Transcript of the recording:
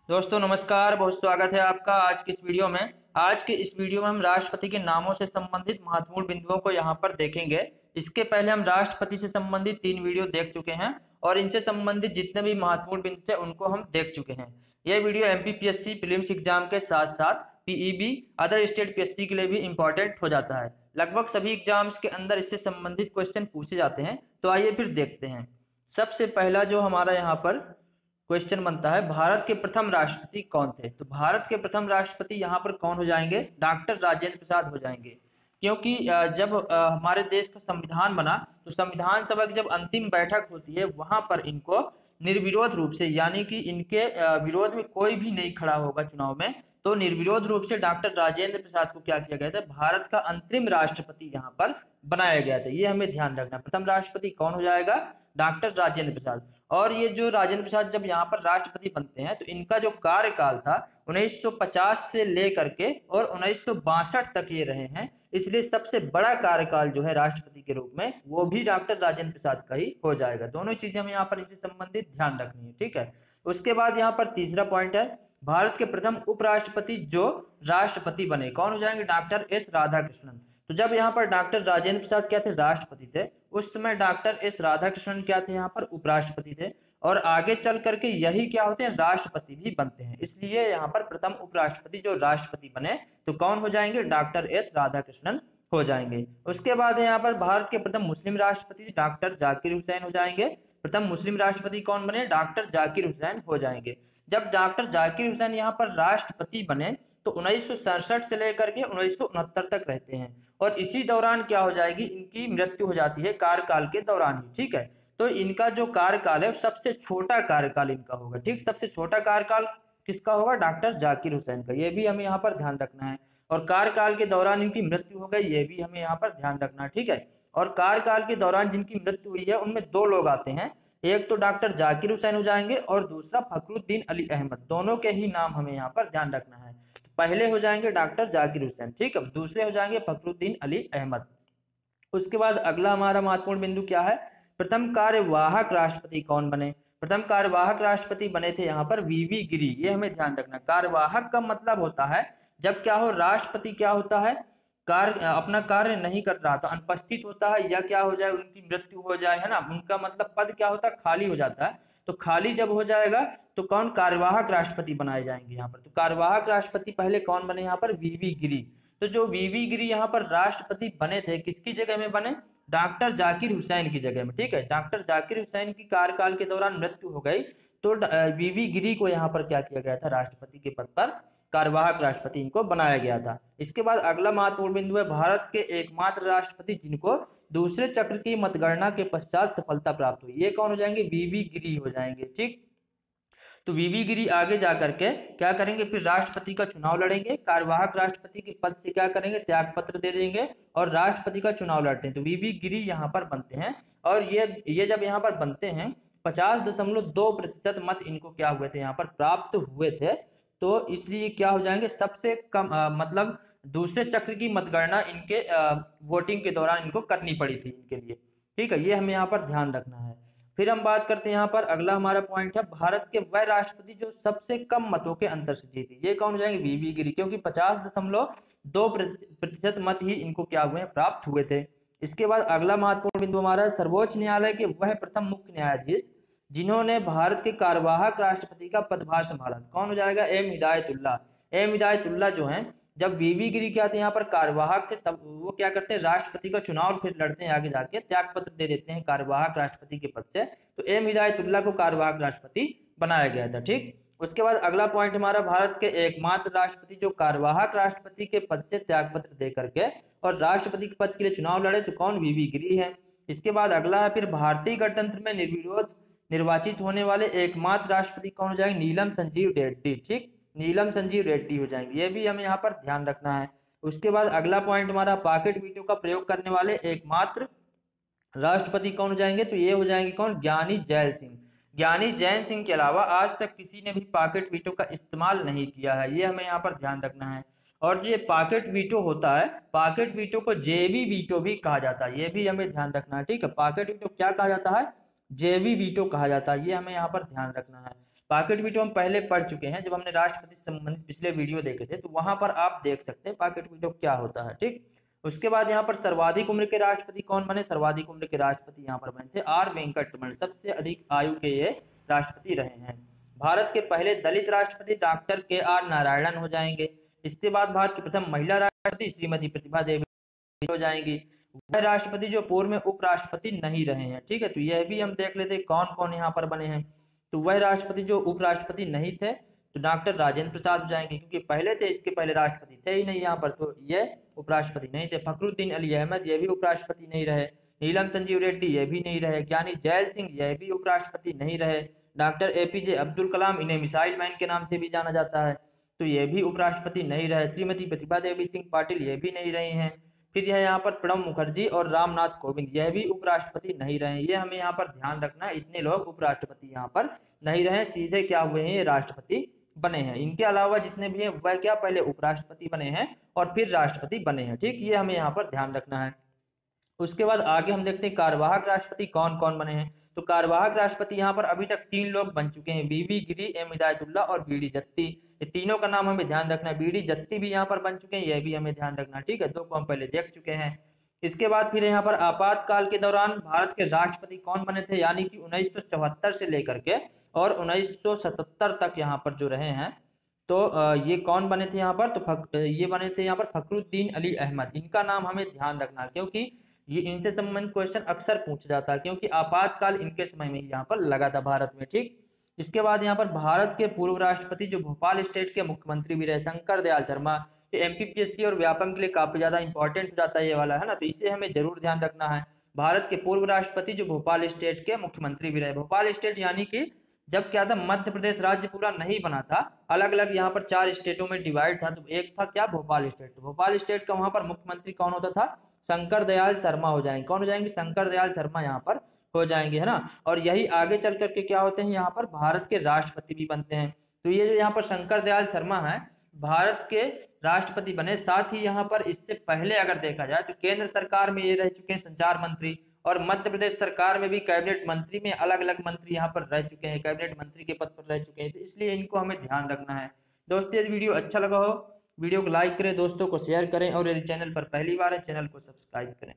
दोस्तों नमस्कार, बहुत स्वागत है आपका आज की इस वीडियो में। आज के इस वीडियो में हम राष्ट्रपति के नामों से संबंधित महत्वपूर्ण बिंदुओं को यहाँ पर देखेंगे। इसके पहले हम राष्ट्रपति से संबंधित 3 वीडियो देख चुके हैं और इनसे संबंधित जितने भी महत्वपूर्ण बिंदु थे उनको हम देख चुके हैं। यह वीडियो एमपीपीएससी प्रीलिम्स एग्जाम के साथ साथ पीईबी अदर स्टेट पीएससी के लिए भी इंपॉर्टेंट हो जाता है। लगभग सभी एग्जाम्स के अंदर इससे संबंधित क्वेश्चन पूछे जाते हैं। तो आइए फिर देखते हैं। सबसे पहला जो हमारा यहाँ पर क्वेश्चन बनता है, भारत के प्रथम राष्ट्रपति कौन थे? तो भारत के प्रथम राष्ट्रपति यहाँ पर कौन हो जाएंगे? डॉक्टर राजेंद्र प्रसाद हो जाएंगे। क्योंकि जब हमारे देश का संविधान बना तो संविधान सभा की जब अंतिम बैठक होती है वहां पर इनको निर्विरोध रूप से, यानी कि इनके विरोध में कोई भी नहीं खड़ा होगा चुनाव में, तो निर्विरोध रूप से डॉक्टर राजेंद्र प्रसाद को क्या किया गया था? भारत का अंतरिम राष्ट्रपति यहाँ पर बनाया गया था। ये हमें ध्यान रखना। प्रथम राष्ट्रपति कौन हो जाएगा? डॉक्टर राजेंद्र प्रसाद। और ये जो राजेंद्र प्रसाद जब यहाँ पर राष्ट्रपति बनते हैं तो इनका जो कार्यकाल था 1950 से लेकर के और 1962 तक ये रहे हैं। इसलिए सबसे बड़ा कार्यकाल जो है राष्ट्रपति के रूप में वो भी डॉक्टर राजेंद्र प्रसाद का ही हो जाएगा। दोनों चीजें हमें यहाँ पर इनसे संबंधित ध्यान रखनी है, ठीक है। उसके बाद यहाँ पर तीसरा पॉइंट है, भारत के प्रथम उपराष्ट्रपति जो राष्ट्रपति बने कौन हो जाएंगे? Doctor S Radhakrishnan. तो जब यहाँ पर डॉक्टर राजेंद्र प्रसाद क्या थे? राष्ट्रपति थे। उस समय डॉक्टर एस राधाकृष्णन क्या थे? यहाँ पर उपराष्ट्रपति थे। और आगे चल करके यही क्या होते हैं? राष्ट्रपति भी बनते हैं। इसलिए यहाँ पर प्रथम उपराष्ट्रपति जो राष्ट्रपति बने तो कौन हो जाएंगे? डॉक्टर एस राधाकृष्णन हो जाएंगे। उसके बाद यहाँ पर भारत के प्रथम मुस्लिम राष्ट्रपति डॉक्टर जाकिर हुसैन हो जाएंगे। प्रथम मुस्लिम राष्ट्रपति कौन बने? डॉक्टर जाकिर हुसैन हो जाएंगे। जब डॉक्टर जाकिर हुसैन यहाँ पर राष्ट्रपति बने तो 1967 से लेकर के 1969 तक रहते हैं। और इसी दौरान क्या हो जाएगी? इनकी मृत्यु हो जाती है कार्यकाल के दौरान ही, ठीक है। तो इनका जो कार्यकाल है सबसे छोटा कार्यकाल इनका होगा, ठीक। सबसे छोटा कार्यकाल किसका होगा? डॉक्टर जाकिर हुसैन का। ये भी हमें यहाँ पर ध्यान रखना है। और कार्यकाल के दौरान इनकी मृत्यु हो गई, ये भी हमें यहाँ पर ध्यान रखना है, ठीक है। और कार्यकाल के दौरान जिनकी मृत्यु हुई है उनमें 2 लोग आते हैं। एक तो डॉक्टर जाकिर हुसैन हो जाएंगे और दूसरा फखरुद्दीन अली अहमद। दोनों के ही नाम हमें यहाँ पर ध्यान रखना है। पहले हो जाएंगे डॉक्टर जाकिर हुसैन, ठीक है। दूसरे हो जाएंगे फखरुद्दीन अली अहमद। उसके बाद अगला हमारा महत्वपूर्ण बिंदु क्या है? प्रथम कार्यवाहक राष्ट्रपति कौन बने? प्रथम कार्यवाहक राष्ट्रपति बने थे यहाँ पर वीवी गिरी। ये हमें ध्यान रखना। कार्यवाहक का मतलब होता है जब क्या हो, राष्ट्रपति क्या होता है, कार्य अपना कार्य नहीं कर रहा था, अनुपस्थित होता है, या क्या हो जाए, उनकी मृत्यु हो जाए, है ना। उनका मतलब पद क्या होता है? खाली हो जाता है। तो खाली जब हो जाएगा तो कौन? कार्यवाहक राष्ट्रपति बनाए जाएंगे यहाँ पर। तो कार्यवाहक राष्ट्रपति पहले कौन बने यहाँ पर? वीवी गिरी। तो जो वीवी गिरी यहाँ पर राष्ट्रपति बने थे किसकी जगह में बने? डॉक्टर जाकिर हुसैन की जगह में, ठीक है। डॉक्टर जाकिर हुसैन की कार्यकाल के दौरान मृत्यु हो गई तो वीवी गिरी को यहाँ पर क्या किया गया था? राष्ट्रपति के पद पर कार्यवाहक राष्ट्रपति इनको बनाया गया था। इसके बाद अगला महत्वपूर्ण बिंदु है, भारत के एकमात्र राष्ट्रपति जिनको दूसरे चक्र की मतगणना के पश्चात सफलता प्राप्त हुई, ये कौन हो जाएंगे? वीवी गिरी हो जाएंगे, ठीक। तो वीवी गिरी आगे जाकर के क्या करेंगे? फिर राष्ट्रपति का चुनाव लड़ेंगे। कार्यवाहक राष्ट्रपति के पद से क्या करेंगे? त्याग पत्र दे देंगे और राष्ट्रपति का चुनाव लड़ते हैं। तो वीवी गिरी यहाँ पर बनते हैं। और ये जब यहाँ पर बनते हैं 50.2% मत इनको क्या हुए थे? यहाँ पर प्राप्त हुए थे। तो इसलिए क्या हो जाएंगे? सबसे कम मतलब दूसरे चक्र की मतगणना इनके वोटिंग के दौरान इनको करनी पड़ी थी इनके लिए, ठीक है। ये हमें यहाँ पर ध्यान रखना है। फिर हम बात करते हैं यहाँ पर अगला हमारा पॉइंट है, भारत के वह राष्ट्रपति जो सबसे कम मतों के अंतर से जीते, ये कौन हो जाएंगे? वीवी गिरी। क्योंकि 50.2% मत ही इनको क्या हुए हैं? प्राप्त हुए थे। इसके बाद अगला महत्वपूर्ण बिंदु हमारा, सर्वोच्च न्यायालय के वह प्रथम मुख्य न्यायाधीश जिन्होंने भारत के कार्यवाहक राष्ट्रपति का पदभार संभाला, कौन हो जाएगा? एम हिदायतुल्लाह। एम हिदायतुल्लाह जो है, जब वीवी गिरी क्या थे यहाँ पर कार्यवाहक थे, तब वो क्या करते हैं? राष्ट्रपति का चुनाव फिर लड़ते हैं, आगे जाके त्याग पत्र दे देते हैं कार्यवाहक राष्ट्रपति के पद से। तो एम हिदायतुल्लाह को कार्यवाहक राष्ट्रपति बनाया गया था, ठीक। उसके बाद अगला पॉइंट हमारा, भारत के एकमात्र राष्ट्रपति जो कार्यवाहक राष्ट्रपति के पद से त्याग पत्र दे करके और राष्ट्रपति के पद के लिए चुनाव लड़े, तो कौन? वीवी गिरी है। इसके बाद अगला है, फिर भारतीय गणतंत्र में निर्विरोध निर्वाचित होने वाले एकमात्र राष्ट्रपति कौन हो जाएंगे? नीलम संजीव रेड्डी, ठीक। नीलम संजीव रेड्डी हो जाएंगे। ये भी हमें यहाँ पर ध्यान रखना है। उसके बाद अगला पॉइंट हमारा, पॉकेट वीटो का प्रयोग करने वाले एकमात्र राष्ट्रपति कौन हो जाएंगे? तो ये हो जाएंगे कौन? ज्ञानी जैल सिंह। ज्ञानी जैल सिंह के अलावा आज तक किसी ने भी पॉकेट वीटो का इस्तेमाल नहीं किया है, ये हमें यहाँ पर ध्यान रखना है। और जो पॉकेट वीटो होता है, पॉकेट वीटो को जेवी वीटो भी कहा जाता है, ये भी हमें ध्यान रखना है, ठीक है। पॉकेट वीटो क्या कहा जाता है? जेवी वीटो कहा जाता है, ये हमें यहाँ पर ध्यान रखना है। पॉकेट वीटो हम पहले पढ़ चुके हैं, जब हमने राष्ट्रपति से संबंधित पिछले वीडियो देखे थे, तो वहां पर आप देख सकते हैं पॉकेट वीटो क्या होता है। ठीक, उसके बाद यहाँ पर सर्वाधिक उम्र के राष्ट्रपति कौन बने? सर्वाधिक उम्र के राष्ट्रपति यहाँ पर बने थे आर वेंकटरमण, सबसे अधिक आयु के ये राष्ट्रपति रहे हैं। भारत के पहले दलित राष्ट्रपति डॉक्टर के आर नारायणन हो जाएंगे। इसके बाद भारत की प्रथम महिला राष्ट्रपति श्रीमती प्रतिभा देवी हो जाएंगी। वह राष्ट्रपति जो पूर्व में उपराष्ट्रपति नहीं रहे हैं। ठीक है, तो यह भी हम देख लेते कौन कौन यहाँ पर बने हैं। तो वह राष्ट्रपति जो उपराष्ट्रपति नहीं थे, तो डॉक्टर राजेंद्र प्रसाद हो जाएंगे, क्योंकि पहले थे, इसके पहले राष्ट्रपति थे ही नहीं यहाँ पर, तो ये उपराष्ट्रपति नहीं थे। फखरुद्दीन अली अहमद, ये भी उपराष्ट्रपति नहीं रहे। नीलम संजीव रेड्डी, ये भी नहीं रहे। ज्ञानी जैल सिंह, यह भी उपराष्ट्रपति नहीं रहे। डॉक्टर एपीजे अब्दुल कलाम, इन्हें मिसाइल मैन के नाम से भी जाना जाता है, तो ये भी उपराष्ट्रपति नहीं रहे। श्रीमती प्रतिभा देवी सिंह पाटिल, ये भी नहीं रही हैं। फिर है यहाँ पर प्रणब मुखर्जी और रामनाथ कोविंद, यह भी उपराष्ट्रपति नहीं रहे। ये हमें यहाँ पर ध्यान रखना है, इतने लोग उपराष्ट्रपति यहाँ पर नहीं रहे, सीधे क्या हुए हैं, ये राष्ट्रपति बने हैं। इनके अलावा जितने भी हैं वह क्या पहले उपराष्ट्रपति बने हैं और फिर राष्ट्रपति बने हैं। ठीक, ये हमें यहाँ पर ध्यान रखना है। उसके बाद आगे हम देखते हैं कार्यवाहक राष्ट्रपति कौन कौन बने हैं। तो कार्यवाहक राष्ट्रपति यहाँ पर अभी तक 3 लोग बन चुके हैं, बीबी गिरी, एम हिदायतुल्लाह और बीडी जत्ती। ये तीनों का नाम हमें ध्यान रखना है। बीडी जत्ती भी यहाँ पर बन चुके हैं, यह भी हमें ध्यान रखना। ठीक है, 2 को हम पहले देख चुके हैं। इसके बाद फिर यहाँ पर आपातकाल के दौरान भारत के राष्ट्रपति कौन बने थे, यानी कि 1974 से लेकर के और 1977 तक यहाँ पर जो रहे हैं, तो ये कौन बने थे यहाँ पर, तो ये बने थे यहाँ पर फखरुद्दीन अली अहमद। इनका नाम हमें ध्यान रखना, क्योंकि ये इनसे संबंधित क्वेश्चन अक्सर पूछा जाता है, क्योंकि आपातकाल इनके समय में ही यहाँ पर लगा था भारत में। ठीक, इसके बाद यहाँ पर भारत के पूर्व राष्ट्रपति जो भोपाल स्टेट के मुख्यमंत्री भी रहे, शंकर दयाल शर्मा, तो एमपीपीएससी और व्यापम के लिए काफी ज्यादा इंपॉर्टेंट हो जाता है ये वाला, है ना, तो इसे हमें जरूर ध्यान रखना है। भारत के पूर्व राष्ट्रपति जो भोपाल स्टेट के मुख्यमंत्री भी रहे। भोपाल स्टेट यानी कि जब क्या था, मध्य प्रदेश राज्य पूरा नहीं बना था, अलग अलग यहाँ पर 4 स्टेटों में डिवाइड था, तो एक था क्या, भोपाल स्टेट। तो भोपाल स्टेट का वहां पर मुख्यमंत्री कौन होता था, शंकर दयाल शर्मा हो जाएंगे। कौन हो जाएंगे, शंकर दयाल शर्मा यहाँ पर हो जाएंगे, है ना। और यही आगे चल करके क्या होते हैं, यहाँ पर भारत के राष्ट्रपति भी बनते हैं। तो ये जो यहाँ पर शंकर दयाल शर्मा है, भारत के राष्ट्रपति बने। साथ ही यहाँ पर इससे पहले अगर देखा जाए तो केंद्र सरकार में ये रह चुके हैं संचार मंत्री, और मध्य प्रदेश सरकार में भी कैबिनेट मंत्री में अलग अलग मंत्री यहाँ पर रह चुके हैं, कैबिनेट मंत्री के पद पर रह चुके हैं, तो इसलिए इनको हमें ध्यान रखना है। दोस्तों यदि वीडियो अच्छा लगा हो, वीडियो को लाइक करें, दोस्तों को शेयर करें, और यदि चैनल पर पहली बार है चैनल को सब्सक्राइब करें।